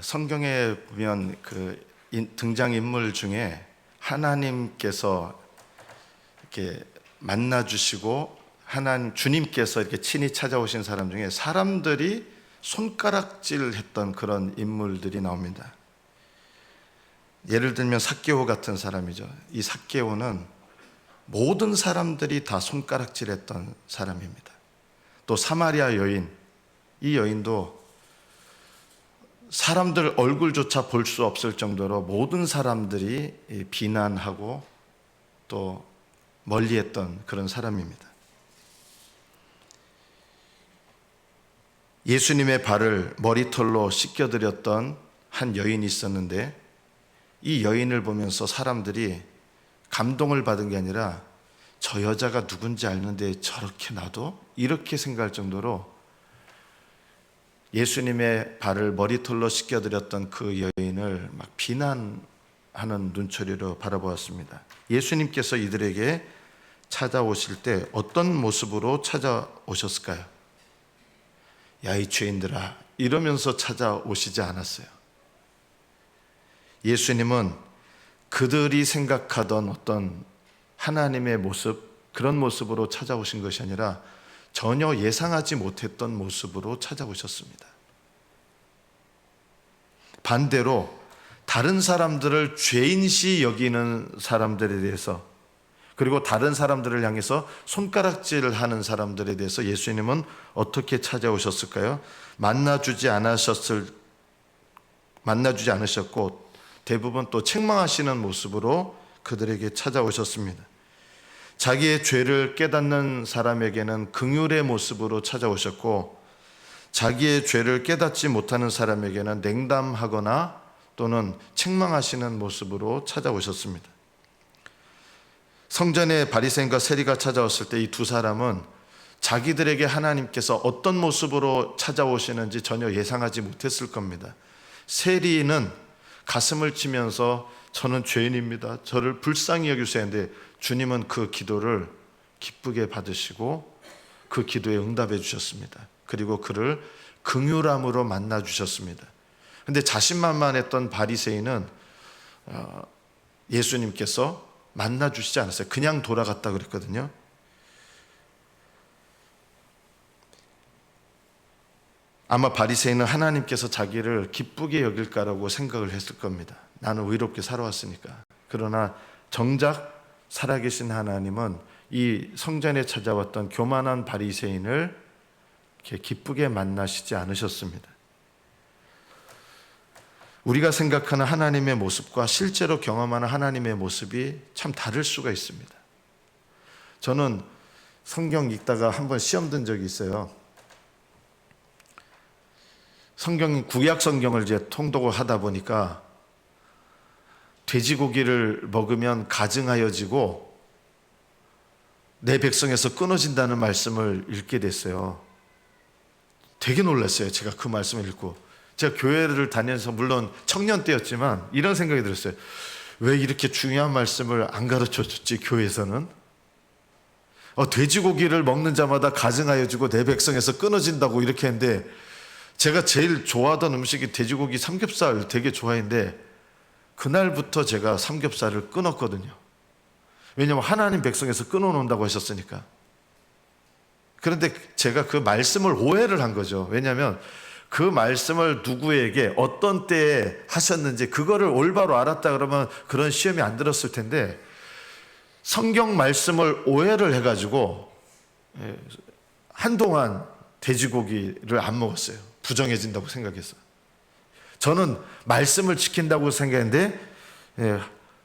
성경에 보면 등장 인물 중에 하나님께서 이렇게 만나 주시고 주님께서 이렇게 친히 찾아오신 사람 중에 사람들이 손가락질했던 그런 인물들이 나옵니다. 예를 들면 삭개오 같은 사람이죠. 이 삭개오는 모든 사람들이 다 손가락질했던 사람입니다. 또 사마리아 여인, 이 여인도 사람들 얼굴조차 볼 수 없을 정도로 모든 사람들이 비난하고 또 멀리했던 그런 사람입니다. 예수님의 발을 머리털로 씻겨드렸던 한 여인이 있었는데, 이 여인을 보면서 사람들이 감동을 받은 게 아니라 저 여자가 누군지 아는데 저렇게 나도? 이렇게 생각할 정도로 예수님의 발을 머리털로 씻겨드렸던 그 여인을 막 비난하는 눈초리로 바라보았습니다. 예수님께서 이들에게 찾아오실 때 어떤 모습으로 찾아오셨을까요? 야, 이 죄인들아, 이러면서 찾아오시지 않았어요. 예수님은 그들이 생각하던 어떤 하나님의 모습, 그런 모습으로 찾아오신 것이 아니라 전혀 예상하지 못했던 모습으로 찾아오셨습니다. 반대로 다른 사람들을 죄인시 여기는 사람들에 대해서, 그리고 다른 사람들을 향해서 손가락질을 하는 사람들에 대해서 예수님은 어떻게 찾아오셨을까요? 만나주지 않으셨고 대부분 또 책망하시는 모습으로 그들에게 찾아오셨습니다. 자기의 죄를 깨닫는 사람에게는 긍휼의 모습으로 찾아오셨고, 자기의 죄를 깨닫지 못하는 사람에게는 냉담하거나 또는 책망하시는 모습으로 찾아오셨습니다. 성전에 바리새인과 세리가 찾아왔을 때 이 두 사람은 자기들에게 하나님께서 어떤 모습으로 찾아오시는지 전혀 예상하지 못했을 겁니다. 세리는 가슴을 치면서 저는 죄인입니다, 저를 불쌍히 여기세요 했는데, 주님은 그 기도를 기쁘게 받으시고 그 기도에 응답해 주셨습니다. 그리고 그를 긍휼함으로 만나 주셨습니다. 그런데 자신만만했던 바리새인은 예수님께서 만나 주시지 않았어요. 그냥 돌아갔다 그랬거든요. 아마 바리새인은 하나님께서 자기를 기쁘게 여길까라고 생각을 했을 겁니다. 나는 의롭게 살아왔으니까. 그러나 정작 살아계신 하나님은 이 성전에 찾아왔던 교만한 바리새인을 이렇게 기쁘게 만나시지 않으셨습니다. 우리가 생각하는 하나님의 모습과 실제로 경험하는 하나님의 모습이 참 다를 수가 있습니다. 저는 성경 읽다가 한번 시험 든 적이 있어요. 구약 성경을 이제 통독을 하다 보니까 돼지고기를 먹으면 가증하여지고 내 백성에서 끊어진다는 말씀을 읽게 됐어요. 되게 놀랐어요. 제가 그 말씀을 읽고. 제가 교회를 다니면서 물론 청년 때였지만 이런 생각이 들었어요. 왜 이렇게 중요한 말씀을 안 가르쳐줬지, 교회에서는? 돼지고기를 먹는 자마다 가증하여지고 내 백성에서 끊어진다고 이렇게 했는데, 제가 제일 좋아하던 음식이 돼지고기 삼겹살 되게 좋아했는데 그날부터 제가 삼겹살을 끊었거든요. 왜냐하면 하나님 백성에서 끊어놓는다고 하셨으니까. 그런데 제가 그 말씀을 오해를 한 거죠. 왜냐하면 그 말씀을 누구에게 어떤 때에 하셨는지 그거를 올바로 알았다 그러면 그런 시험이 안 들었을 텐데, 성경 말씀을 오해를 해가지고 한동안 돼지고기를 안 먹었어요. 부정해진다고 생각했어요. 저는 말씀을 지킨다고 생각했는데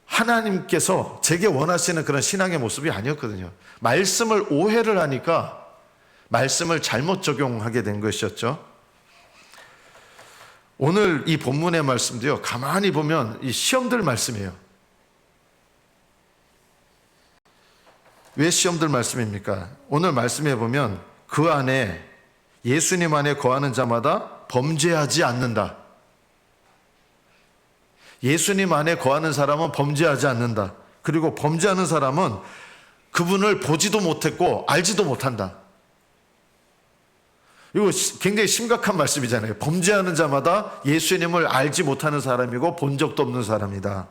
하나님께서 제게 원하시는 그런 신앙의 모습이 아니었거든요. 말씀을 오해를 하니까 말씀을 잘못 적용하게 된 것이었죠. 오늘 이 본문의 말씀도요, 가만히 보면 이 시험들 말씀이에요. 왜 시험들 말씀입니까? 오늘 말씀해 보면 그 안에, 예수님 안에 거하는 자마다 범죄하지 않는다. 예수님 안에 거하는 사람은 범죄하지 않는다. 그리고 범죄하는 사람은 그분을 보지도 못했고 알지도 못한다. 이거 굉장히 심각한 말씀이잖아요. 범죄하는 자마다 예수님을 알지 못하는 사람이고 본 적도 없는 사람이다.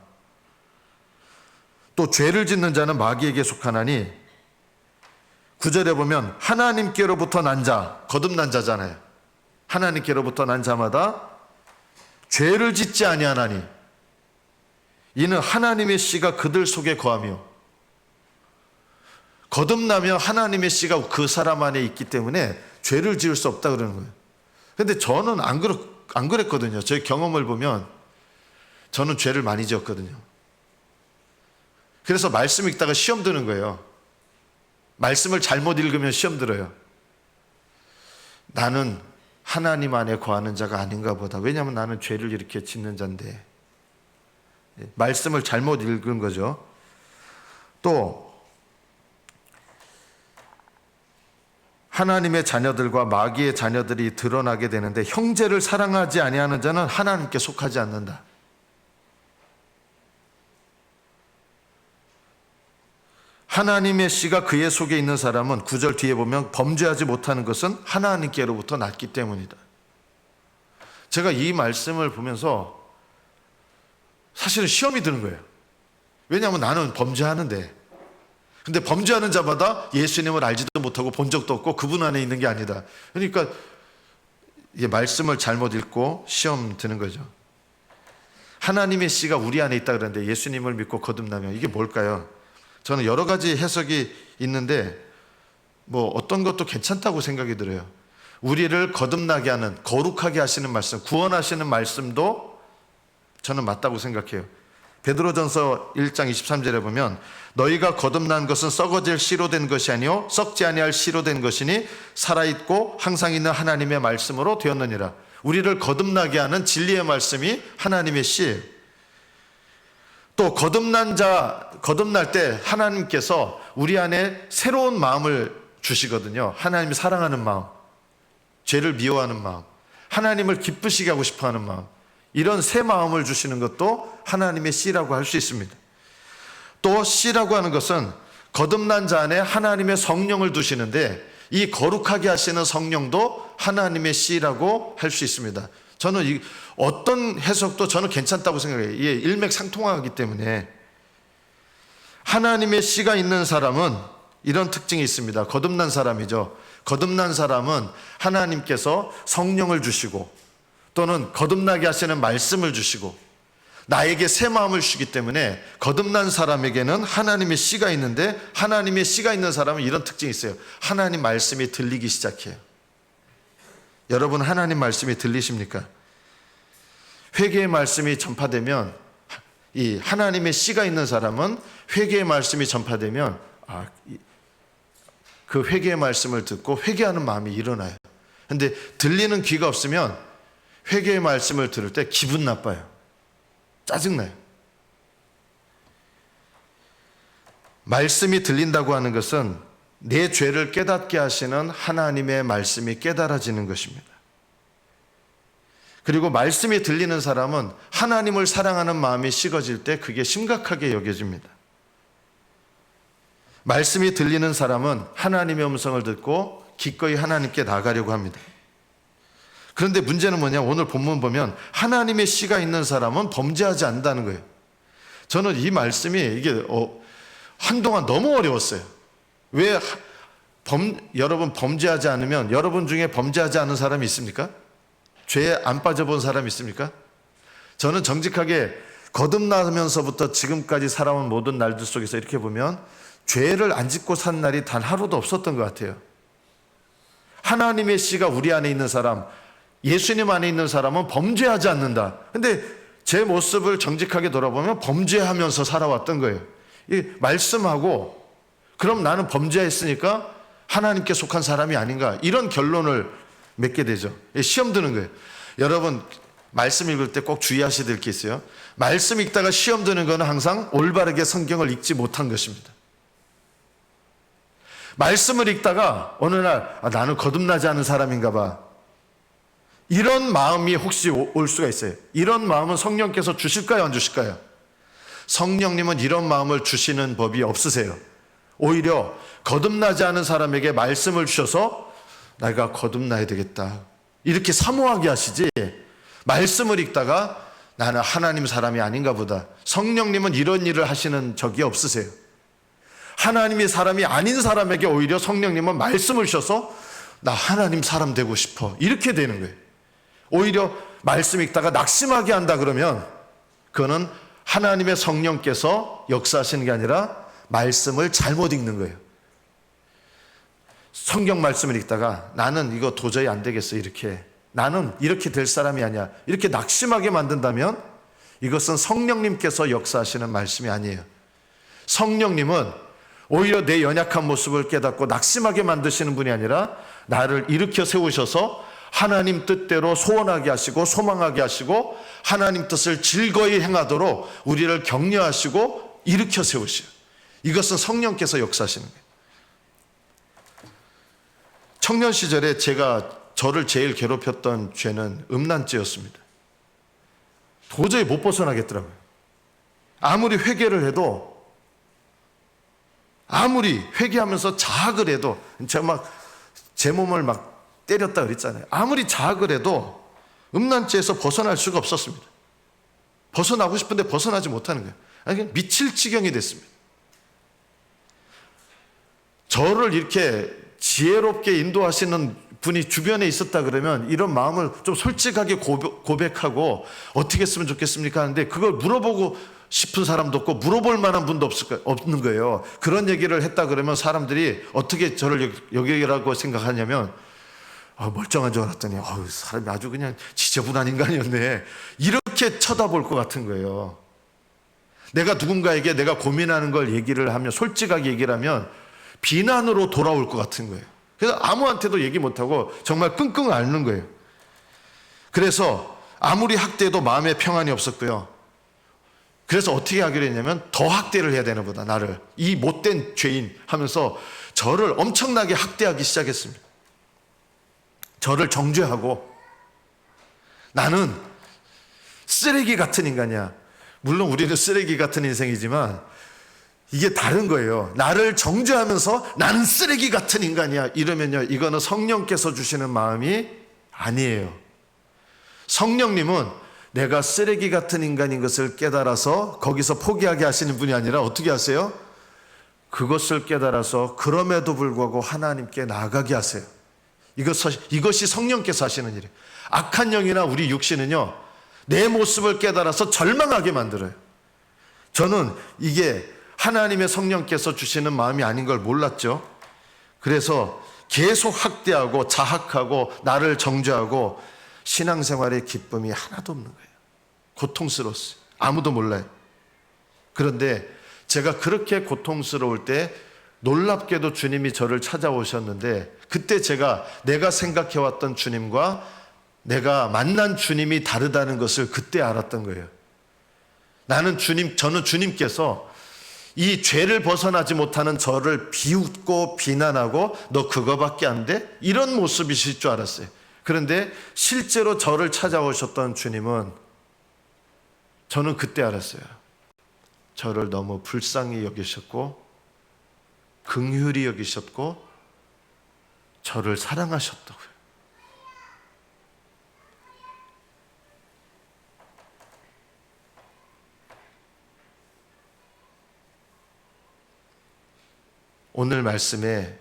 또 죄를 짓는 자는 마귀에게 속하나니 9절에 보면 하나님께로부터 난 자, 거듭난 자잖아요. 하나님께로부터 난 자마다 죄를 짓지 아니하나니 이는 하나님의 씨가 그들 속에 거하며, 거듭나면 하나님의 씨가 그 사람 안에 있기 때문에 죄를 지을 수 없다 그러는 거예요. 근데 저는 안 그랬거든요. 제 경험을 보면 저는 죄를 많이 지었거든요. 그래서 말씀 읽다가 시험 드는 거예요. 말씀을 잘못 읽으면 시험 들어요. 나는 하나님 안에 거하는 자가 아닌가 보다. 왜냐하면 나는 죄를 이렇게 짓는 자인데. 말씀을 잘못 읽은 거죠. 또 하나님의 자녀들과 마귀의 자녀들이 드러나게 되는데, 형제를 사랑하지 아니하는 자는 하나님께 속하지 않는다. 하나님의 씨가 그의 속에 있는 사람은 9절 뒤에 보면 범죄하지 못하는 것은 하나님께로부터 났기 때문이다. 제가 이 말씀을 보면서 사실은 시험이 드는 거예요. 왜냐하면 나는 범죄하는데, 근데 범죄하는 자마다 예수님을 알지도 못하고 본 적도 없고 그분 안에 있는 게 아니다. 그러니까 이게 말씀을 잘못 읽고 시험 드는 거죠. 하나님의 씨가 우리 안에 있다 그러는데 예수님을 믿고 거듭나면 이게 뭘까요? 저는 여러 가지 해석이 있는데 뭐 어떤 것도 괜찮다고 생각이 들어요. 우리를 거듭나게 하는, 거룩하게 하시는 말씀, 구원하시는 말씀도 저는 맞다고 생각해요. 베드로전서 1장 23절에 보면 너희가 거듭난 것은 썩어질 씨로 된 것이 아니요 썩지 아니할 씨로 된 것이니 살아있고 항상 있는 하나님의 말씀으로 되었느니라. 우리를 거듭나게 하는 진리의 말씀이 하나님의 씨예요. 또 거듭날 때 하나님께서 우리 안에 새로운 마음을 주시거든요. 하나님이 사랑하는 마음, 죄를 미워하는 마음, 하나님을 기쁘시게 하고 싶어하는 마음, 이런 새 마음을 주시는 것도 하나님의 씨라고 할 수 있습니다. 또 씨라고 하는 것은 거듭난 자 안에 하나님의 성령을 두시는데, 이 거룩하게 하시는 성령도 하나님의 씨라고 할 수 있습니다. 저는 어떤 해석도 저는 괜찮다고 생각해요. 이게 일맥상통하기 때문에. 하나님의 씨가 있는 사람은 이런 특징이 있습니다. 거듭난 사람이죠. 거듭난 사람은 하나님께서 성령을 주시고 또는 거듭나게 하시는 말씀을 주시고 나에게 새 마음을 주시기 때문에 거듭난 사람에게는 하나님의 씨가 있는데, 하나님의 씨가 있는 사람은 이런 특징이 있어요. 하나님 말씀이 들리기 시작해요. 여러분, 하나님 말씀이 들리십니까? 회개의 말씀이 전파되면, 이 하나님의 씨가 있는 사람은 회개의 말씀이 전파되면 그 회개의 말씀을 듣고 회개하는 마음이 일어나요. 근데 들리는 귀가 없으면 회개의 말씀을 들을 때 기분 나빠요. 짜증나요. 말씀이 들린다고 하는 것은 내 죄를 깨닫게 하시는 하나님의 말씀이 깨달아지는 것입니다. 그리고 말씀이 들리는 사람은 하나님을 사랑하는 마음이 식어질 때 그게 심각하게 여겨집니다. 말씀이 들리는 사람은 하나님의 음성을 듣고 기꺼이 하나님께 나가려고 합니다. 그런데 문제는 뭐냐? 오늘 본문 보면 하나님의 씨가 있는 사람은 범죄하지 않는다는 거예요. 저는 이 말씀이 이게 한동안 너무 어려웠어요. 왜 여러분 범죄하지 않으면, 여러분 중에 범죄하지 않은 사람이 있습니까? 죄에 안 빠져본 사람이 있습니까? 저는 정직하게 거듭나면서부터 지금까지 살아온 모든 날들 속에서 이렇게 보면 죄를 안 짓고 산 날이 단 하루도 없었던 것 같아요. 하나님의 씨가 우리 안에 있는 사람, 예수님 안에 있는 사람은 범죄하지 않는다. 근데 제 모습을 정직하게 돌아보면 범죄하면서 살아왔던 거예요. 이 말씀하고 그럼 나는 범죄했으니까 하나님께 속한 사람이 아닌가, 이런 결론을 맺게 되죠. 시험 드는 거예요. 여러분, 말씀 읽을 때 꼭 주의하셔야 될 게 있어요. 말씀 읽다가 시험 드는 거는 항상 올바르게 성경을 읽지 못한 것입니다. 말씀을 읽다가 어느 날 나는 거듭나지 않은 사람인가 봐, 이런 마음이 혹시 올 수가 있어요. 이런 마음은 성령께서 주실까요, 안 주실까요? 성령님은 이런 마음을 주시는 법이 없으세요. 오히려 거듭나지 않은 사람에게 말씀을 주셔서 내가 거듭나야 되겠다 이렇게 사모하게 하시지, 말씀을 읽다가 나는 하나님 사람이 아닌가 보다. 성령님은 이런 일을 하시는 적이 없으세요. 하나님의 사람이 아닌 사람에게 오히려 성령님은 말씀을 주셔서 나 하나님 사람 되고 싶어 이렇게 되는 거예요. 오히려 말씀 읽다가 낙심하게 한다 그러면 그거는 하나님의 성령께서 역사하시는 게 아니라 말씀을 잘못 읽는 거예요. 성경 말씀을 읽다가 나는 이거 도저히 안 되겠어 이렇게, 나는 이렇게 될 사람이 아니야 이렇게 낙심하게 만든다면 이것은 성령님께서 역사하시는 말씀이 아니에요. 성령님은 오히려 내 연약한 모습을 깨닫고 낙심하게 만드시는 분이 아니라 나를 일으켜 세우셔서 하나님 뜻대로 소원하게 하시고 소망하게 하시고 하나님 뜻을 즐거이 행하도록 우리를 격려하시고 일으켜 세우셔요. 이것은 성령께서 역사하시는 거예요. 청년 시절에 저를 제일 괴롭혔던 죄는 음란죄였습니다. 도저히 못 벗어나겠더라고요. 아무리 회개를 해도, 아무리 회개하면서 자학을 해도, 제가 막 제 몸을 막 때렸다 그랬잖아요. 아무리 자학을 해도 음란죄에서 벗어날 수가 없었습니다. 벗어나고 싶은데 벗어나지 못하는 거예요. 아니, 미칠 지경이 됐습니다. 저를 이렇게 지혜롭게 인도하시는 분이 주변에 있었다 그러면 이런 마음을 좀 솔직하게 고백하고 어떻게 했으면 좋겠습니까 하는데 그걸 물어보고 싶은 사람도 없고 물어볼 만한 분도 없는 거예요. 그런 얘기를 했다 그러면 사람들이 어떻게 저를 여기라고 생각하냐면 멀쩡한 줄 알았더니 사람이 아주 그냥 지저분한 인간이었네 이렇게 쳐다볼 것 같은 거예요. 내가 누군가에게 내가 고민하는 걸 얘기를 하면, 솔직하게 얘기를 하면 비난으로 돌아올 것 같은 거예요. 그래서 아무한테도 얘기 못하고 정말 끙끙 앓는 거예요. 그래서 아무리 학대해도 마음에 평안이 없었고요. 그래서 어떻게 하기로 했냐면 더 학대를 해야 되나 보다, 나를 이 못된 죄인 하면서 저를 엄청나게 학대하기 시작했습니다. 저를 정죄하고 나는 쓰레기 같은 인간이야. 물론 우리는 쓰레기 같은 인생이지만 이게 다른 거예요. 나를 정죄하면서 나는 쓰레기 같은 인간이야 이러면요, 이거는 성령께서 주시는 마음이 아니에요. 성령님은 내가 쓰레기 같은 인간인 것을 깨달아서 거기서 포기하게 하시는 분이 아니라 어떻게 하세요? 그것을 깨달아서 그럼에도 불구하고 하나님께 나아가게 하세요. 이것이 성령께서 하시는 일이에요. 악한 영이나 우리 육신은요, 내 모습을 깨달아서 절망하게 만들어요. 저는 이게 하나님의 성령께서 주시는 마음이 아닌 걸 몰랐죠. 그래서 계속 학대하고 자학하고 나를 정죄하고 신앙생활의 기쁨이 하나도 없는 거예요. 고통스러웠어요. 아무도 몰라요. 그런데 제가 그렇게 고통스러울 때 놀랍게도 주님이 저를 찾아오셨는데, 그때 내가 생각해왔던 주님과 내가 만난 주님이 다르다는 것을 그때 알았던 거예요. 저는 주님께서 이 죄를 벗어나지 못하는 저를 비웃고 비난하고 너 그거밖에 안 돼? 이런 모습이실 줄 알았어요. 그런데 실제로 저를 찾아오셨던 주님은, 저는 그때 알았어요. 저를 너무 불쌍히 여기셨고 긍휼히 여기셨고 저를 사랑하셨다고요. 오늘 말씀에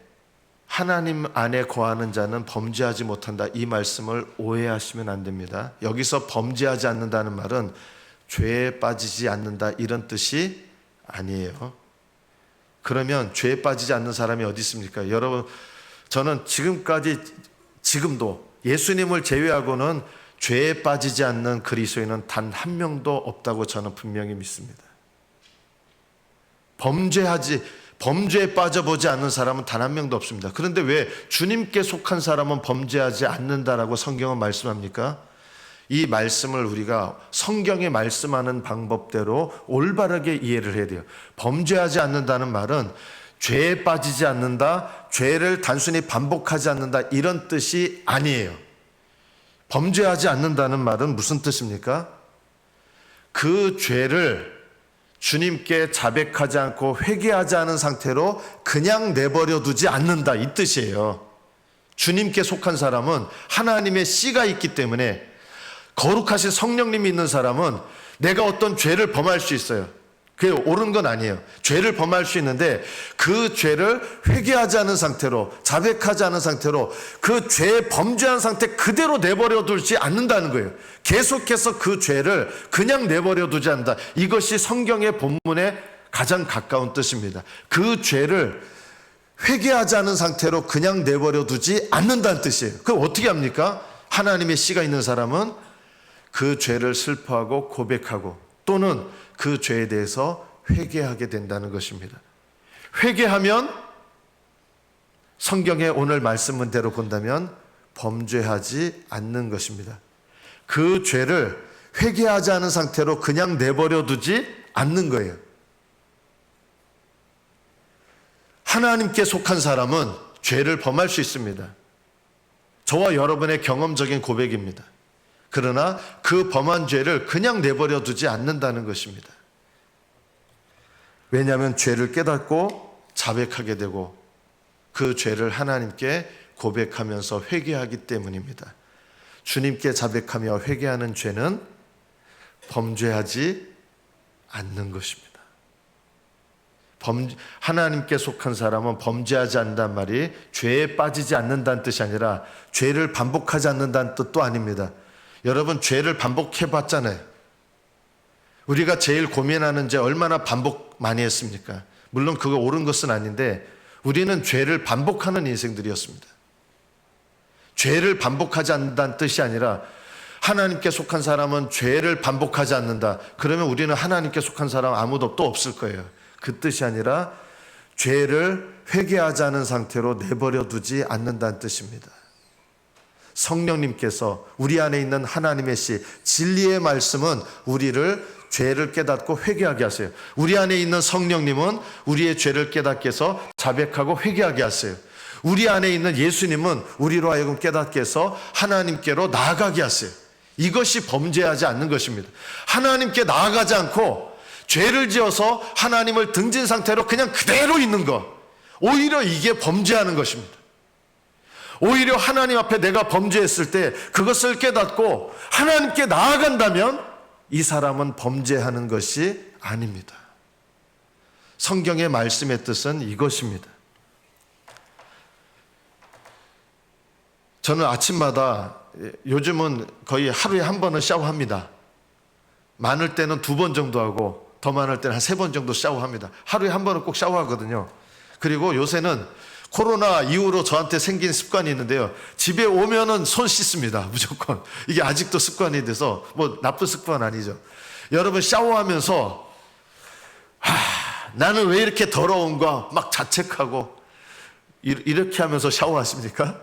하나님 안에 거하는 자는 범죄하지 못한다, 이 말씀을 오해하시면 안 됩니다. 여기서 범죄하지 않는다는 말은 죄에 빠지지 않는다 이런 뜻이 아니에요. 그러면 죄에 빠지지 않는 사람이 어디 있습니까? 여러분, 저는 지금도 예수님을 제외하고는 죄에 빠지지 않는 그리스도인은 단 한 명도 없다고 저는 분명히 믿습니다. 범죄에 빠져보지 않는 사람은 단 한 명도 없습니다. 그런데 왜 주님께 속한 사람은 범죄하지 않는다라고 성경은 말씀합니까? 이 말씀을 우리가 성경에 말씀하는 방법대로 올바르게 이해를 해야 돼요. 범죄하지 않는다는 말은 죄에 빠지지 않는다, 죄를 단순히 반복하지 않는다 이런 뜻이 아니에요. 범죄하지 않는다는 말은 무슨 뜻입니까? 그 죄를 주님께 자백하지 않고 회개하지 않은 상태로 그냥 내버려 두지 않는다 이 뜻이에요. 주님께 속한 사람은 하나님의 씨가 있기 때문에, 거룩하신 성령님이 있는 사람은 내가 어떤 죄를 범할 수 있어요. 그게 옳은 건 아니에요. 죄를 범할 수 있는데 그 죄를 회개하지 않은 상태로, 자백하지 않은 상태로 그 죄에 범죄한 상태 그대로 내버려 두지 않는다는 거예요. 계속해서 그 죄를 그냥 내버려 두지 않는다. 이것이 성경의 본문에 가장 가까운 뜻입니다. 그 죄를 회개하지 않은 상태로 그냥 내버려 두지 않는다는 뜻이에요. 그럼 어떻게 합니까? 하나님의 씨가 있는 사람은 그 죄를 슬퍼하고 고백하고 또는 그 죄에 대해서 회개하게 된다는 것입니다. 회개하면 성경의 오늘 말씀문대로 본다면 범죄하지 않는 것입니다. 그 죄를 회개하지 않은 상태로 그냥 내버려 두지 않는 거예요. 하나님께 속한 사람은 죄를 범할 수 있습니다. 저와 여러분의 경험적인 고백입니다. 그러나 그 범한 죄를 그냥 내버려 두지 않는다는 것입니다. 왜냐하면 죄를 깨닫고 자백하게 되고 그 죄를 하나님께 고백하면서 회개하기 때문입니다. 주님께 자백하며 회개하는 죄는 범죄하지 않는 것입니다. 하나님께 속한 사람은 범죄하지 않는다는 말이 죄에 빠지지 않는다는 뜻이 아니라 죄를 반복하지 않는다는 뜻도 아닙니다. 여러분, 죄를 반복해 봤잖아요. 우리가 제일 고민하는 죄 얼마나 반복 많이 했습니까? 물론 그거 옳은 것은 아닌데 우리는 죄를 반복하는 인생들이었습니다. 죄를 반복하지 않는다는 뜻이 아니라 하나님께 속한 사람은 죄를 반복하지 않는다. 그러면 우리는 하나님께 속한 사람 아무도 또 없을 거예요. 그 뜻이 아니라 죄를 회개하지 않은 상태로 내버려 두지 않는다는 뜻입니다. 성령님께서 우리 안에 있는 하나님의 씨, 진리의 말씀은 우리를 죄를 깨닫고 회개하게 하세요. 우리 안에 있는 성령님은 우리의 죄를 깨닫게 해서 자백하고 회개하게 하세요. 우리 안에 있는 예수님은 우리로 하여금 깨닫게 해서 하나님께로 나아가게 하세요. 이것이 범죄하지 않는 것입니다. 하나님께 나아가지 않고 죄를 지어서 하나님을 등진 상태로 그냥 그대로 있는 것, 오히려 이게 범죄하는 것입니다. 오히려 하나님 앞에 내가 범죄했을 때 그것을 깨닫고 하나님께 나아간다면 이 사람은 범죄하는 것이 아닙니다. 성경의 말씀의 뜻은 이것입니다. 저는 아침마다, 요즘은 거의 하루에 한 번은 샤워합니다. 많을 때는 2번 정도 하고 더 많을 때는 한 3번 정도 샤워합니다. 하루에 한 번은 꼭 샤워하거든요. 그리고 요새는 코로나 이후로 저한테 생긴 습관이 있는데요. 집에 오면은 손 씻습니다. 무조건. 이게 아직도 습관이 돼서 뭐 나쁜 습관 아니죠. 여러분, 샤워하면서 나는 왜 이렇게 더러운가 막 자책하고 이렇게 하면서 샤워하십니까?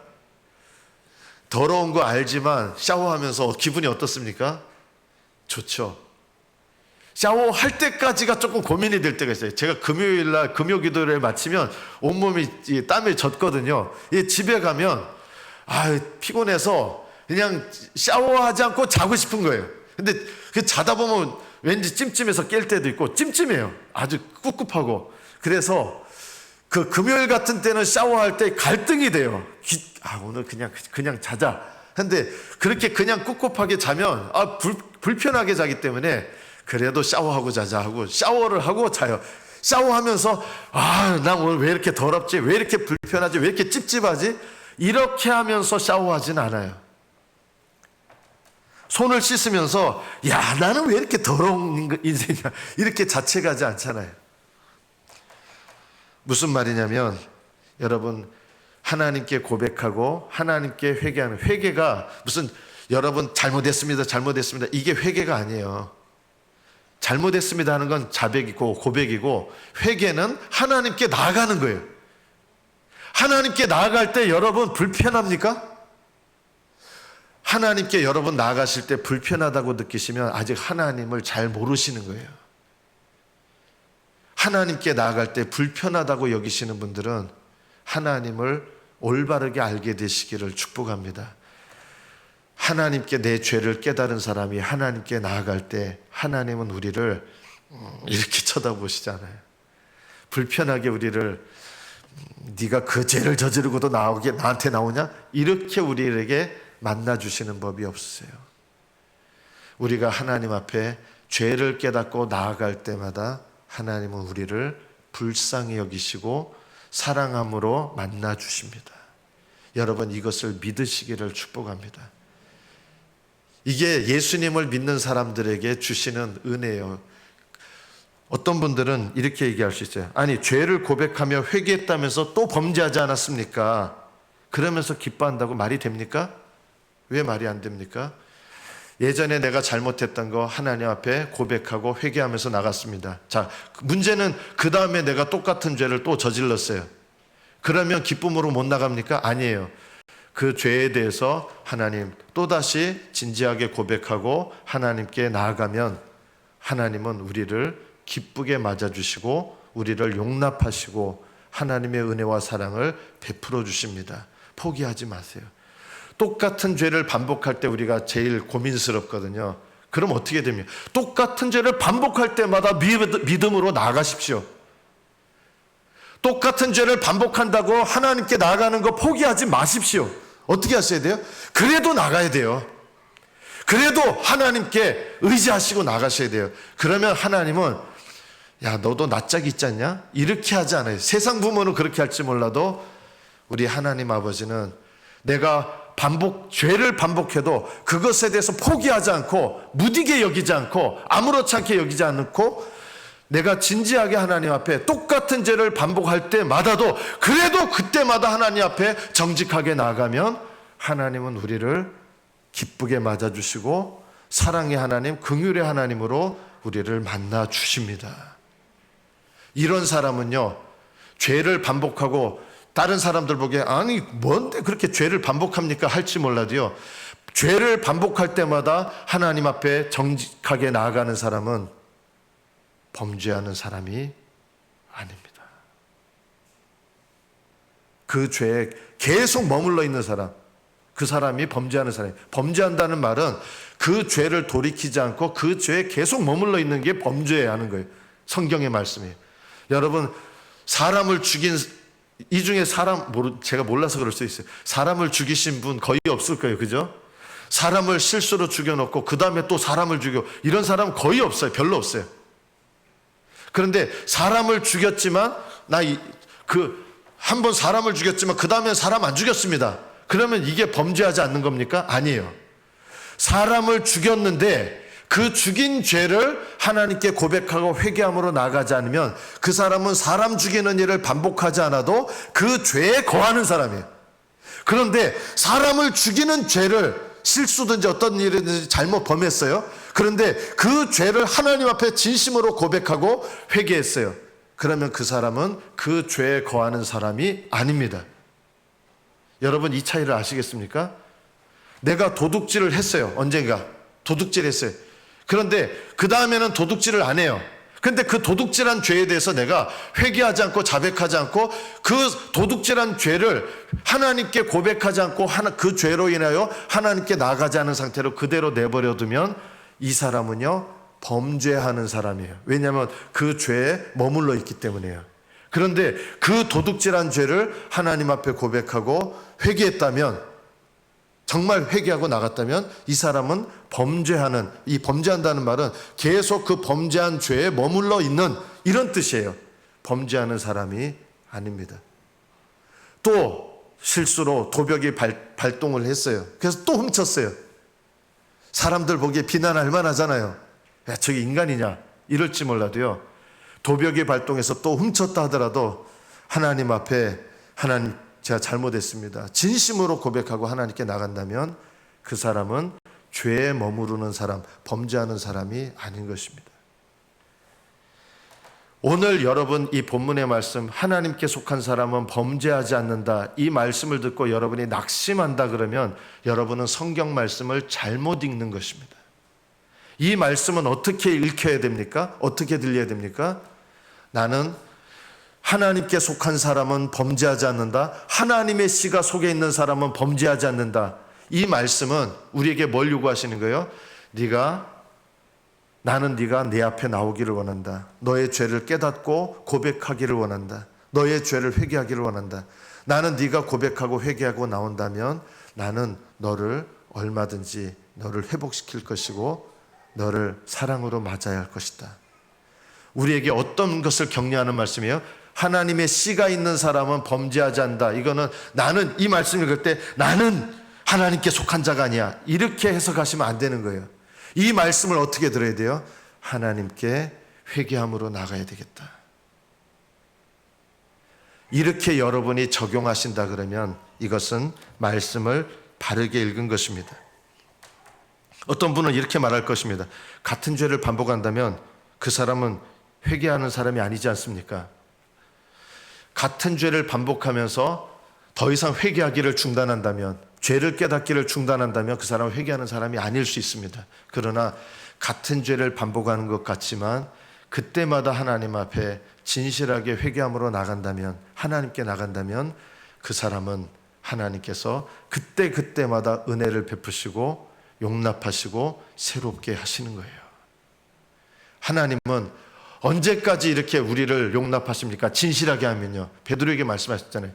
더러운 거 알지만 샤워하면서 기분이 어떻습니까? 좋죠. 샤워할 때까지가 조금 고민이 될 때가 있어요. 제가 금요일날 금요기도를 마치면 온몸이 땀에 젖거든요. 집에 가면 피곤해서 그냥 샤워하지 않고 자고 싶은 거예요. 근데 그 자다 보면 왠지 찜찜해서 깰 때도 있고 찜찜해요. 아주 꿉꿉하고. 그래서 그 금요일 같은 때는 샤워할 때 갈등이 돼요. 오늘 그냥 자자. 근데 그렇게 그냥 꿉꿉하게 자면 불편하게 자기 때문에 그래도 샤워하고 자자 하고 샤워를 하고 자요. 샤워하면서 나 오늘 왜 이렇게 더럽지? 왜 이렇게 불편하지? 왜 이렇게 찝찝하지? 이렇게 하면서 샤워하진 않아요. 손을 씻으면서 나는 왜 이렇게 더러운 인생이야? 이렇게 자책하지 않잖아요. 무슨 말이냐면, 여러분, 하나님께 고백하고 하나님께 회개하는, 회개가 무슨 여러분 잘못했습니다 이게 회개가 아니에요. 잘못했습니다 하는 건 자백이고 고백이고, 회개는 하나님께 나아가는 거예요. 하나님께 나아갈 때 여러분 불편합니까? 하나님께 여러분 나아가실 때 불편하다고 느끼시면 아직 하나님을 잘 모르시는 거예요. 하나님께 나아갈 때 불편하다고 여기시는 분들은 하나님을 올바르게 알게 되시기를 축복합니다. 하나님께 내 죄를 깨달은 사람이 하나님께 나아갈 때 하나님은 우리를 이렇게 쳐다보시잖아요. 불편하게 우리를 네가 그 죄를 저지르고도 나한테 나오냐? 이렇게 우리에게 만나주시는 법이 없으세요. 우리가 하나님 앞에 죄를 깨닫고 나아갈 때마다 하나님은 우리를 불쌍히 여기시고 사랑함으로 만나주십니다. 여러분, 이것을 믿으시기를 축복합니다. 이게 예수님을 믿는 사람들에게 주시는 은혜예요. 어떤 분들은 이렇게 얘기할 수 있어요. 아니, 죄를 고백하며 회개했다면서 또 범죄하지 않았습니까? 그러면서 기뻐한다고 말이 됩니까? 왜 말이 안 됩니까? 예전에 내가 잘못했던 거 하나님 앞에 고백하고 회개하면서 나갔습니다. 자, 문제는 그 다음에 내가 똑같은 죄를 또 저질렀어요. 그러면 기쁨으로 못 나갑니까? 아니에요. 그 죄에 대해서 하나님 또다시 진지하게 고백하고 하나님께 나아가면 하나님은 우리를 기쁘게 맞아주시고 우리를 용납하시고 하나님의 은혜와 사랑을 베풀어 주십니다. 포기하지 마세요. 똑같은 죄를 반복할 때 우리가 제일 고민스럽거든요. 그럼 어떻게 됩니까? 똑같은 죄를 반복할 때마다 믿음으로 나아가십시오. 똑같은 죄를 반복한다고 하나님께 나아가는 거 포기하지 마십시오. 어떻게 하셔야 돼요? 그래도 나가야 돼요. 그래도 하나님께 의지하시고 나가셔야 돼요. 그러면 하나님은 야, 너도 낯짝이 있지 않냐? 이렇게 하지 않아요. 세상 부모는 그렇게 할지 몰라도 우리 하나님 아버지는 내가 죄를 반복해도 그것에 대해서 포기하지 않고 무디게 여기지 않고 아무렇지 않게 여기지 않고 내가 진지하게 하나님 앞에 똑같은 죄를 반복할 때마다도 그래도 그때마다 하나님 앞에 정직하게 나아가면 하나님은 우리를 기쁘게 맞아주시고 사랑의 하나님, 긍휼의 하나님으로 우리를 만나 주십니다. 이런 사람은요, 죄를 반복하고 다른 사람들 보기에 아니 뭔데 그렇게 죄를 반복합니까 할지 몰라도요, 죄를 반복할 때마다 하나님 앞에 정직하게 나아가는 사람은 범죄하는 사람이 아닙니다. 그 죄에 계속 머물러 있는 사람, 그 사람이 범죄하는 사람이에요. 범죄한다는 말은 그 죄를 돌이키지 않고 그 죄에 계속 머물러 있는 게 범죄하는 거예요. 성경의 말씀이에요. 여러분, 사람을 죽인 이 중에 제가 몰라서 그럴 수 있어요. 사람을 죽이신 분 거의 없을 거예요. 그죠? 사람을 실수로 죽여놓고 그 다음에 또 사람을 죽여, 이런 사람 거의 없어요. 별로 없어요. 그런데 사람을 죽였지만 한 번 사람을 죽였지만 그 다음엔 사람 안 죽였습니다. 그러면 이게 범죄하지 않는 겁니까? 아니에요. 사람을 죽였는데 그 죽인 죄를 하나님께 고백하고 회개함으로 나가지 않으면 그 사람은 사람 죽이는 일을 반복하지 않아도 그 죄에 거하는 사람이에요. 그런데 사람을 죽이는 죄를 실수든지 어떤 일이든지 잘못 범했어요. 그런데 그 죄를 하나님 앞에 진심으로 고백하고 회개했어요. 그러면 그 사람은 그 죄에 거하는 사람이 아닙니다. 여러분, 이 차이를 아시겠습니까? 내가 도둑질을 했어요. 언젠가 도둑질 했어요. 그런데 그 다음에는 도둑질을 안 해요. 그런데 그 도둑질한 죄에 대해서 내가 회개하지 않고 자백하지 않고 그 도둑질한 죄를 하나님께 고백하지 않고 그 죄로 인하여 하나님께 나아가지 않은 상태로 그대로 내버려두면 이 사람은요, 범죄하는 사람이에요. 왜냐하면 그 죄에 머물러 있기 때문이에요. 그런데 그 도둑질한 죄를 하나님 앞에 고백하고 회개했다면, 정말 회개하고 나갔다면 이 사람은 범죄한다는 말은 계속 그 범죄한 죄에 머물러 있는 이런 뜻이에요. 범죄하는 사람이 아닙니다. 또 실수로 도벽이 발동을 했어요. 그래서 또 훔쳤어요. 사람들 보기에 비난할 만하잖아요. 야, 저게 인간이냐 이럴지 몰라도요, 도벽이 발동해서 또 훔쳤다 하더라도 하나님 앞에 하나님, 제가 잘못했습니다, 진심으로 고백하고 하나님께 나간다면 그 사람은 죄에 머무르는 사람, 범죄하는 사람이 아닌 것입니다. 오늘 여러분 이 본문의 말씀, 하나님께 속한 사람은 범죄하지 않는다, 이 말씀을 듣고 여러분이 낙심한다 그러면 여러분은 성경 말씀을 잘못 읽는 것입니다. 이 말씀은 어떻게 읽혀야 됩니까? 어떻게 들려야 됩니까? 나는 하나님께 속한 사람은 범죄하지 않는다, 하나님의 씨가 속에 있는 사람은 범죄하지 않는다. 이 말씀은 우리에게 뭘 요구하시는 거예요? 나는 네가 내 앞에 나오기를 원한다. 너의 죄를 깨닫고 고백하기를 원한다. 너의 죄를 회개하기를 원한다. 나는 네가 고백하고 회개하고 나온다면 나는 너를 얼마든지 너를 회복시킬 것이고 너를 사랑으로 맞아야 할 것이다. 우리에게 어떤 것을 격려하는 말씀이에요? 하나님의 씨가 있는 사람은 범죄하지 않는다. 이거는 나는 이 말씀을 읽을 때 나는 하나님께 속한 자가 아니야, 이렇게 해석하시면 안 되는 거예요. 이 말씀을 어떻게 들어야 돼요? 하나님께 회개함으로 나가야 되겠다. 이렇게 여러분이 적용하신다 그러면 이것은 말씀을 바르게 읽은 것입니다. 어떤 분은 이렇게 말할 것입니다. 같은 죄를 반복한다면 그 사람은 회개하는 사람이 아니지 않습니까? 같은 죄를 반복하면서 더 이상 회개하기를 중단한다면, 죄를 깨닫기를 중단한다면 그 사람은 회개하는 사람이 아닐 수 있습니다. 그러나 같은 죄를 반복하는 것 같지만 그때마다 하나님 앞에 진실하게 회개함으로 나간다면, 하나님께 나간다면 그 사람은 하나님께서 그때마다 은혜를 베푸시고 용납하시고 새롭게 하시는 거예요. 하나님은 언제까지 이렇게 우리를 용납하십니까? 진실하게 하면요. 베드로에게 말씀하셨잖아요.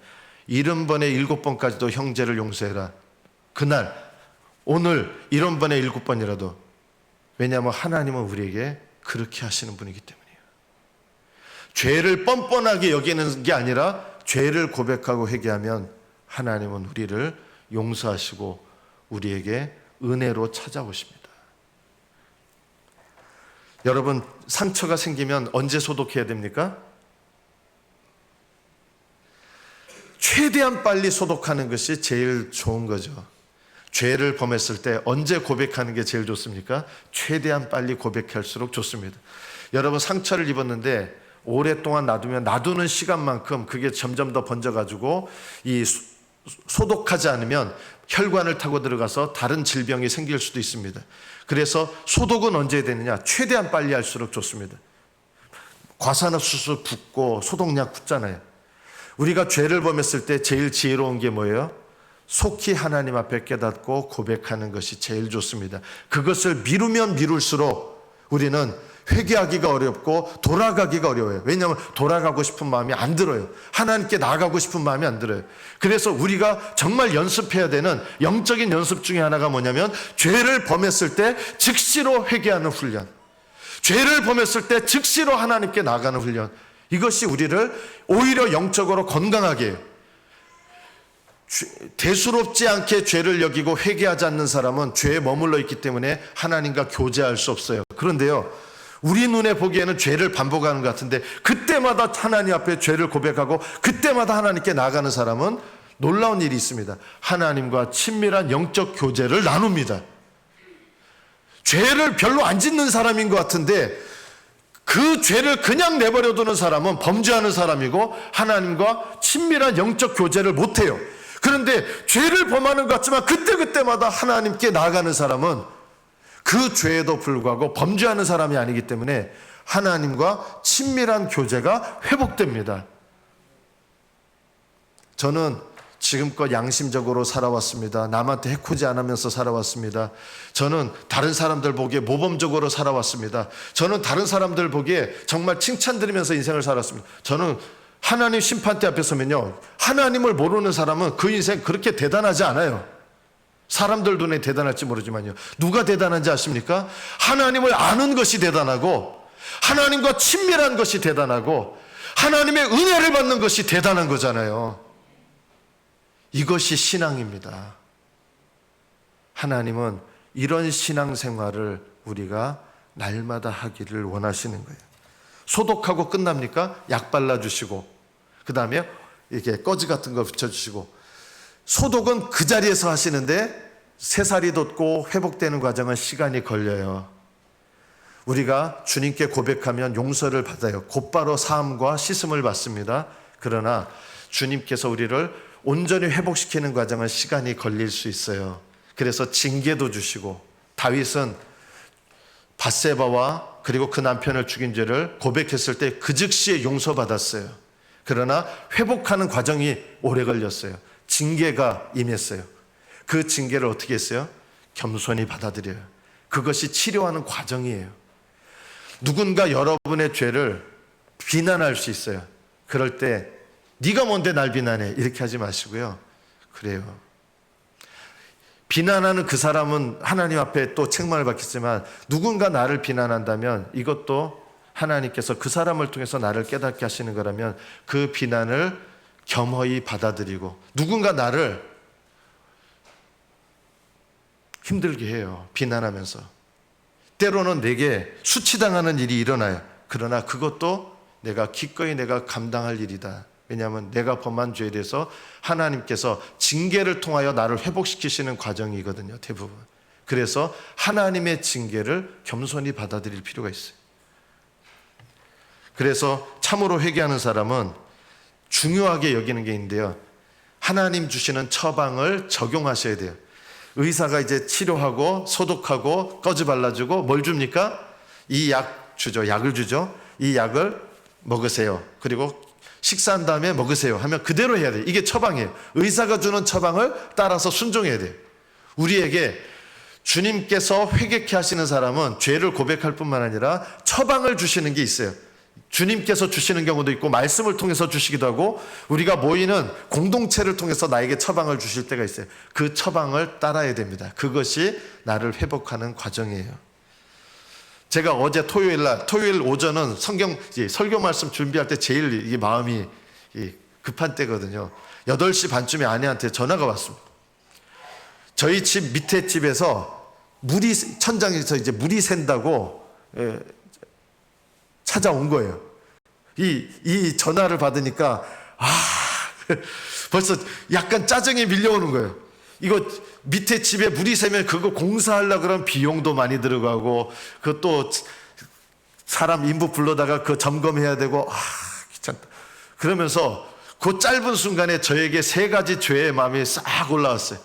70번에 7번까지도 형제를 용서해라. 그날, 오늘 70번에 7번이라도. 왜냐하면 하나님은 우리에게 그렇게 하시는 분이기 때문이에요. 죄를 뻔뻔하게 여기는 게 아니라 죄를 고백하고 회개하면 하나님은 우리를 용서하시고 우리에게 은혜로 찾아오십니다. 여러분, 상처가 생기면 언제 소독해야 됩니까? 최대한 빨리 소독하는 것이 제일 좋은 거죠. 죄를 범했을 때 언제 고백하는 게 제일 좋습니까? 최대한 빨리 고백할수록 좋습니다. 여러분, 상처를 입었는데 오랫동안 놔두는 시간만큼 그게 점점 더 번져가지고 이 소독하지 않으면 혈관을 타고 들어가서 다른 질병이 생길 수도 있습니다. 그래서 소독은 언제 되느냐? 최대한 빨리 할수록 좋습니다. 과산화수소 붓고 소독약 붓잖아요. 우리가 죄를 범했을 때 제일 지혜로운 게 뭐예요? 속히 하나님 앞에 깨닫고 고백하는 것이 제일 좋습니다. 그것을 미루면 미룰수록 우리는 회개하기가 어렵고 돌아가기가 어려워요. 왜냐하면 돌아가고 싶은 마음이 안 들어요. 하나님께 나아가고 싶은 마음이 안 들어요. 그래서 우리가 정말 연습해야 되는 영적인 연습 중에 하나가 뭐냐면 죄를 범했을 때 즉시로 회개하는 훈련, 죄를 범했을 때 즉시로 하나님께 나아가는 훈련, 이것이 우리를 오히려 영적으로 건강하게 해요. 대수롭지 않게 죄를 여기고 회개하지 않는 사람은 죄에 머물러 있기 때문에 하나님과 교제할 수 없어요. 그런데요, 우리 눈에 보기에는 죄를 반복하는 것 같은데 그때마다 하나님 앞에 죄를 고백하고 그때마다 하나님께 나가는 사람은 놀라운 일이 있습니다. 하나님과 친밀한 영적 교제를 나눕니다. 죄를 별로 안 짓는 사람인 것 같은데 그 죄를 그냥 내버려 두는 사람은 범죄하는 사람이고 하나님과 친밀한 영적 교제를 못해요. 그런데 죄를 범하는 것 같지만 그때마다 하나님께 나아가는 사람은 그 죄에도 불구하고 범죄하는 사람이 아니기 때문에 하나님과 친밀한 교제가 회복됩니다. 저는 지금껏 양심적으로 살아왔습니다. 남한테 해코지 안 하면서 살아왔습니다. 저는 다른 사람들 보기에 모범적으로 살아왔습니다. 저는 다른 사람들 보기에 정말 칭찬드리면서 인생을 살았습니다. 저는 하나님 심판대 앞에 서면요, 하나님을 모르는 사람은 그 인생 그렇게 대단하지 않아요. 사람들 눈에 대단할지 모르지만요, 누가 대단한지 아십니까? 하나님을 아는 것이 대단하고 하나님과 친밀한 것이 대단하고 하나님의 은혜를 받는 것이 대단한 거잖아요. 이것이 신앙입니다. 하나님은 이런 신앙생활을 우리가 날마다 하기를 원하시는 거예요. 소독하고 끝납니까? 약 발라주시고 그 다음에 이렇게 꺼지 같은 거 붙여주시고. 소독은 그 자리에서 하시는데 새살이 돋고 회복되는 과정은 시간이 걸려요. 우리가 주님께 고백하면 용서를 받아요. 곧바로 사함과 씻음을 받습니다. 그러나 주님께서 우리를 온전히 회복시키는 과정은 시간이 걸릴 수 있어요. 그래서 징계도 주시고, 다윗은 밧세바와 그리고 그 남편을 죽인 죄를 고백했을 때 그 즉시에 용서받았어요. 그러나 회복하는 과정이 오래 걸렸어요. 징계가 임했어요. 그 징계를 어떻게 했어요? 겸손히 받아들여요. 그것이 치료하는 과정이에요. 누군가 여러분의 죄를 비난할 수 있어요. 그럴 때 네가 뭔데 날 비난해. 이렇게 하지 마시고요. 그래요. 비난하는 그 사람은 하나님 앞에 또 책망을 받겠지만 누군가 나를 비난한다면 이것도 하나님께서 그 사람을 통해서 나를 깨닫게 하시는 거라면 그 비난을 겸허히 받아들이고, 누군가 나를 힘들게 해요. 비난하면서. 때로는 내게 수치당하는 일이 일어나요. 그러나 그것도 기꺼이 내가 감당할 일이다. 왜냐하면 내가 범한 죄에 대해서 하나님께서 징계를 통하여 나를 회복시키시는 과정이거든요, 대부분. 그래서 하나님의 징계를 겸손히 받아들일 필요가 있어요. 그래서 참으로 회개하는 사람은 중요하게 여기는 게 있는데요, 하나님 주시는 처방을 적용하셔야 돼요. 의사가 이제 치료하고 소독하고 꺼지 발라주고 뭘 줍니까? 이 약 주죠. 약을 주죠. 이 약을 먹으세요. 그리고 식사한 다음에 먹으세요 하면 그대로 해야 돼요. 이게 처방이에요. 의사가 주는 처방을 따라서 순종해야 돼요. 우리에게 주님께서 회개케 하시는 사람은 죄를 고백할 뿐만 아니라 처방을 주시는 게 있어요. 주님께서 주시는 경우도 있고 말씀을 통해서 주시기도 하고 우리가 모이는 공동체를 통해서 나에게 처방을 주실 때가 있어요. 그 처방을 따라야 됩니다. 그것이 나를 회복하는 과정이에요. 제가 어제 토요일 오전은 설교 말씀 준비할 때 제일 이게 마음이 급한 때거든요. 8시 반쯤에 아내한테 전화가 왔습니다. 저희 집 밑에 집에서 천장에서 이제 물이 샌다고 찾아온 거예요. 이 전화를 받으니까 벌써 약간 짜증이 밀려오는 거예요. 이거 밑에 집에 물이 새면 그거 공사하려고 그러면 비용도 많이 들어가고 그것도 사람 인부 불러다가 그거 점검해야 되고 귀찮다. 그러면서 그 짧은 순간에 저에게 3가지 죄의 마음이 싹 올라왔어요.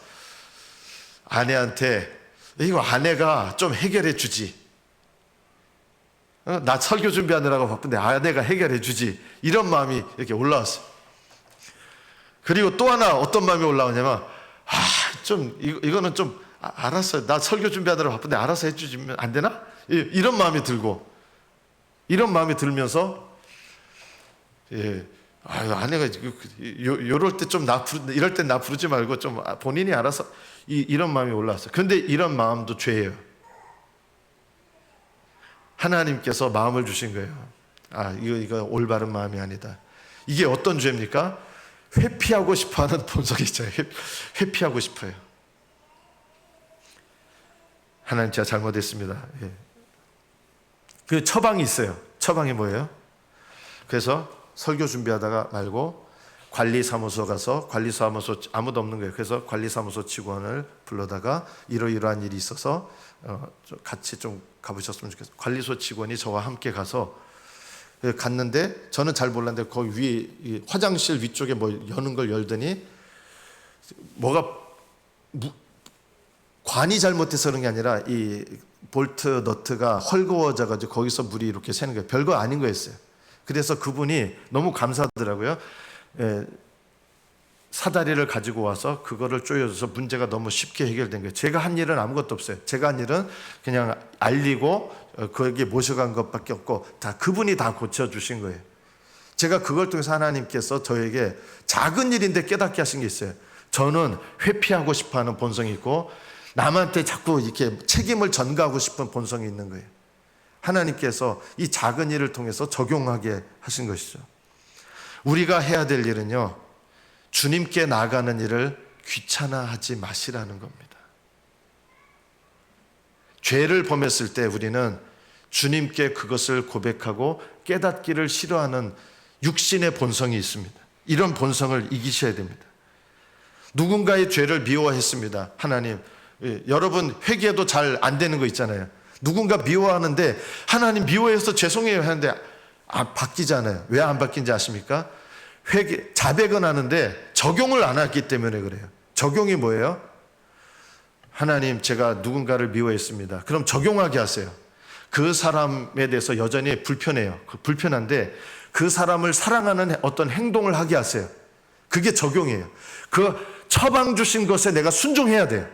아내한테 이거 아내가 좀 해결해 주지. 나 설교 준비하느라고 바쁜데 아내가 해결해 주지. 이런 마음이 이렇게 올라왔어요. 그리고 또 하나 어떤 마음이 올라오냐면 이거는 좀 알았어요. 나 설교 준비하느라고 바쁜데 알아서 해주시면 안 되나? 이런 마음이 들고, 이런 마음이 들면서 아내가 이럴 때 좀 이럴 땐 나 부르지 말고 좀 본인이 알아서 이런 마음이 올라왔어요. 그런데 이런 마음도 죄예요. 하나님께서 마음을 주신 거예요. 이거 올바른 마음이 아니다. 이게 어떤 죄입니까? 회피하고 싶어하는 본성이 있잖아요. 회피하고 싶어요. 하나님 제가 잘못했습니다. 그 처방이 있어요. 처방이 뭐예요? 그래서 설교 준비하다가 말고 관리사무소 가서, 관리사무소 아무도 없는 거예요. 그래서 관리사무소 직원을 불러다가 이러이러한 일이 있어서 같이 좀 가보셨으면 좋겠어요. 관리소 직원이 저와 함께 가서 갔는데 저는 잘 몰랐는데 거기 위에 화장실 위쪽에 뭐 여는 걸 열더니 뭐가 관이 잘못돼서 그런 게 아니라 이 볼트 너트가 헐거워져 가지고 거기서 물이 이렇게 새는 거예요. 별거 아닌 거였어요. 그래서 그분이 너무 감사하더라고요. 사다리를 가지고 와서 그거를 조여줘서 문제가 너무 쉽게 해결된 거예요. 제가 한 일은 아무것도 없어요. 제가 한 일은 그냥 알리고 거기에 모셔간 것밖에 없고 다 그분이 다 고쳐주신 거예요. 제가 그걸 통해서 하나님께서 저에게 작은 일인데 깨닫게 하신 게 있어요. 저는 회피하고 싶어하는 본성이 있고 남한테 자꾸 이렇게 책임을 전가하고 싶은 본성이 있는 거예요. 하나님께서 이 작은 일을 통해서 적용하게 하신 것이죠. 우리가 해야 될 일은요, 주님께 나아가는 일을 귀찮아하지 마시라는 겁니다. 죄를 범했을 때 우리는 주님께 그것을 고백하고 깨닫기를 싫어하는 육신의 본성이 있습니다. 이런 본성을 이기셔야 됩니다. 누군가의 죄를 미워했습니다. 하나님, 여러분 회개도 잘 안 되는 거 있잖아요. 누군가 미워하는데 하나님 미워해서 죄송해요 하는데 바뀌잖아요. 왜 안 바뀐지 아십니까? 자백은 하는데 적용을 안 했기 때문에 그래요. 적용이 뭐예요? 하나님, 제가 누군가를 미워했습니다. 그럼 적용하게 하세요. 그 사람에 대해서 여전히 불편해요. 불편한데 그 사람을 사랑하는 어떤 행동을 하게 하세요. 그게 적용이에요. 그 처방 주신 것에 내가 순종해야 돼요.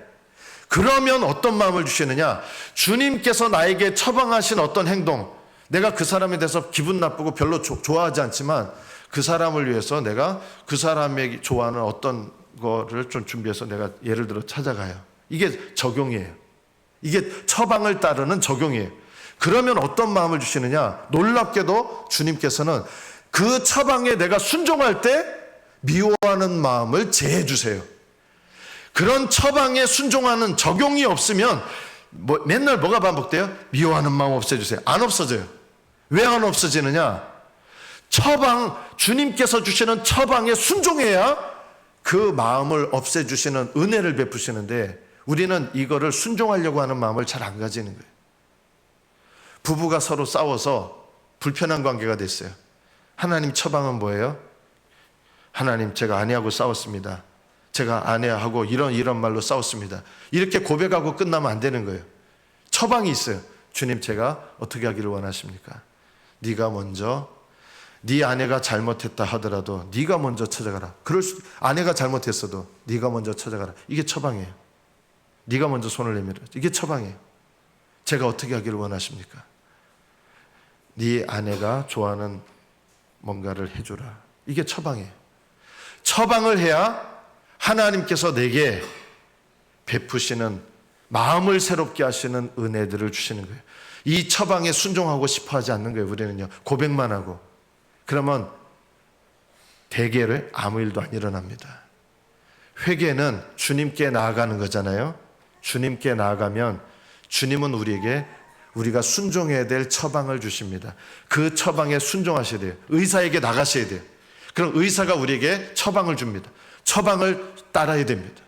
그러면 어떤 마음을 주시느냐? 주님께서 나에게 처방하신 어떤 행동, 내가 그 사람에 대해서 기분 나쁘고 별로 좋아하지 않지만 그 사람을 위해서 내가 그 사람이 좋아하는 어떤 거를 좀 준비해서 내가 예를 들어 찾아가요. 이게 적용이에요. 이게 처방을 따르는 적용이에요. 그러면 어떤 마음을 주시느냐? 놀랍게도 주님께서는 그 처방에 내가 순종할 때 미워하는 마음을 제해 주세요. 그런 처방에 순종하는 적용이 없으면 맨날 뭐가 반복돼요? 미워하는 마음 없애주세요. 안 없어져요. 왜 안 없어지느냐? 주님께서 주시는 처방에 순종해야 그 마음을 없애주시는 은혜를 베푸시는데, 우리는 이거를 순종하려고 하는 마음을 잘 안 가지는 거예요. 부부가 서로 싸워서 불편한 관계가 됐어요. 하나님 처방은 뭐예요? 하나님, 제가 아내하고 싸웠습니다. 제가 아내하고 이런 말로 싸웠습니다. 이렇게 고백하고 끝나면 안 되는 거예요. 처방이 있어요. 주님, 제가 어떻게 하기를 원하십니까? 네가 먼저, 네 아내가 잘못했다 하더라도 네가 먼저 찾아가라. 아내가 잘못했어도 네가 먼저 찾아가라. 이게 처방이에요. 네가 먼저 손을 내밀어. 이게 처방이에요. 제가 어떻게 하기를 원하십니까? 네 아내가 좋아하는 뭔가를 해주라. 이게 처방이에요. 처방을 해야 하나님께서 내게 베푸시는, 마음을 새롭게 하시는 은혜들을 주시는 거예요. 이 처방에 순종하고 싶어 하지 않는 거예요. 우리는요, 고백만 하고. 그러면 대개를 아무 일도 안 일어납니다. 회개는 주님께 나아가는 거잖아요. 주님께 나아가면 주님은 우리가 순종해야 될 처방을 주십니다. 그 처방에 순종하셔야 돼요. 의사에게 나가셔야 돼요. 그럼 의사가 우리에게 처방을 줍니다. 처방을 따라야 됩니다.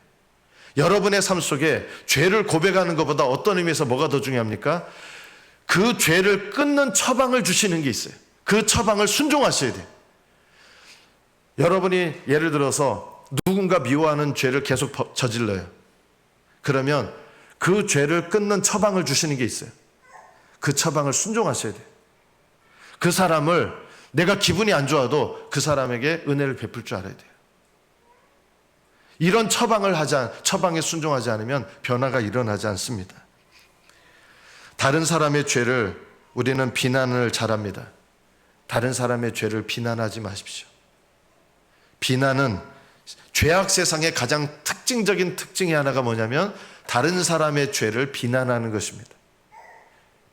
여러분의 삶 속에 죄를 고백하는 것보다 어떤 의미에서 뭐가 더 중요합니까? 그 죄를 끊는 처방을 주시는 게 있어요. 그 처방을 순종하셔야 돼요. 여러분이 예를 들어서 누군가 미워하는 죄를 계속 저질러요. 그러면 그 죄를 끊는 처방을 주시는 게 있어요. 그 처방을 순종하셔야 돼요. 그 사람을, 내가 기분이 안 좋아도 그 사람에게 은혜를 베풀 줄 알아야 돼요. 이런 처방에 순종하지 않으면 변화가 일어나지 않습니다. 다른 사람의 죄를 우리는 비난을 잘합니다. 다른 사람의 죄를 비난하지 마십시오. 비난은 죄악 세상의 가장 특징적인 특징이 하나가 뭐냐면 다른 사람의 죄를 비난하는 것입니다.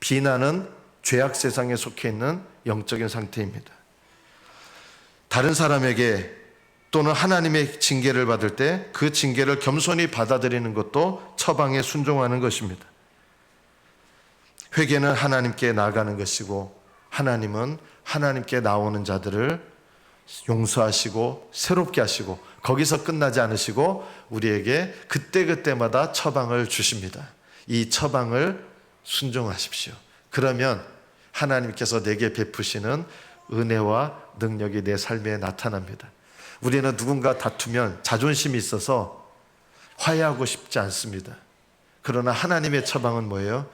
비난은 죄악 세상에 속해 있는 영적인 상태입니다. 다른 사람에게 또는 하나님의 징계를 받을 때 그 징계를 겸손히 받아들이는 것도 처방에 순종하는 것입니다. 회개는 하나님께 나아가는 것이고, 하나님은 하나님께 나오는 자들을 용서하시고 새롭게 하시고, 거기서 끝나지 않으시고 우리에게 그때그때마다 처방을 주십니다. 이 처방을 순종하십시오. 그러면 하나님께서 내게 베푸시는 은혜와 능력이 내 삶에 나타납니다. 우리는 누군가 다투면 자존심이 있어서 화해하고 싶지 않습니다. 그러나 하나님의 처방은 뭐예요?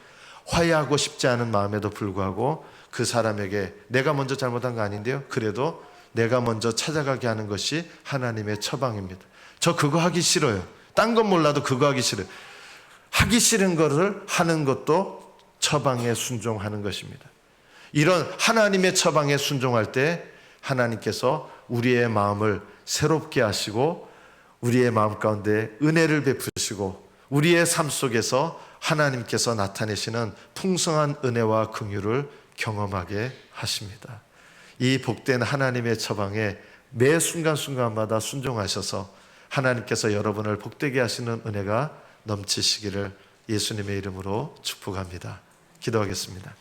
화해하고 싶지 않은 마음에도 불구하고 그 사람에게 내가 먼저 잘못한 거 아닌데요, 그래도 내가 먼저 찾아가게 하는 것이 하나님의 처방입니다. 저 그거 하기 싫어요. 딴 건 몰라도 그거 하기 싫어요. 하기 싫은 것을 하는 것도 처방에 순종하는 것입니다. 이런 하나님의 처방에 순종할 때 하나님께서 우리의 마음을 새롭게 하시고 우리의 마음 가운데 은혜를 베푸시고 우리의 삶 속에서 하나님께서 나타내시는 풍성한 은혜와 긍휼을 경험하게 하십니다. 이 복된 하나님의 처방에 매 순간순간마다 순종하셔서 하나님께서 여러분을 복되게 하시는 은혜가 넘치시기를 예수님의 이름으로 축복합니다. 기도하겠습니다.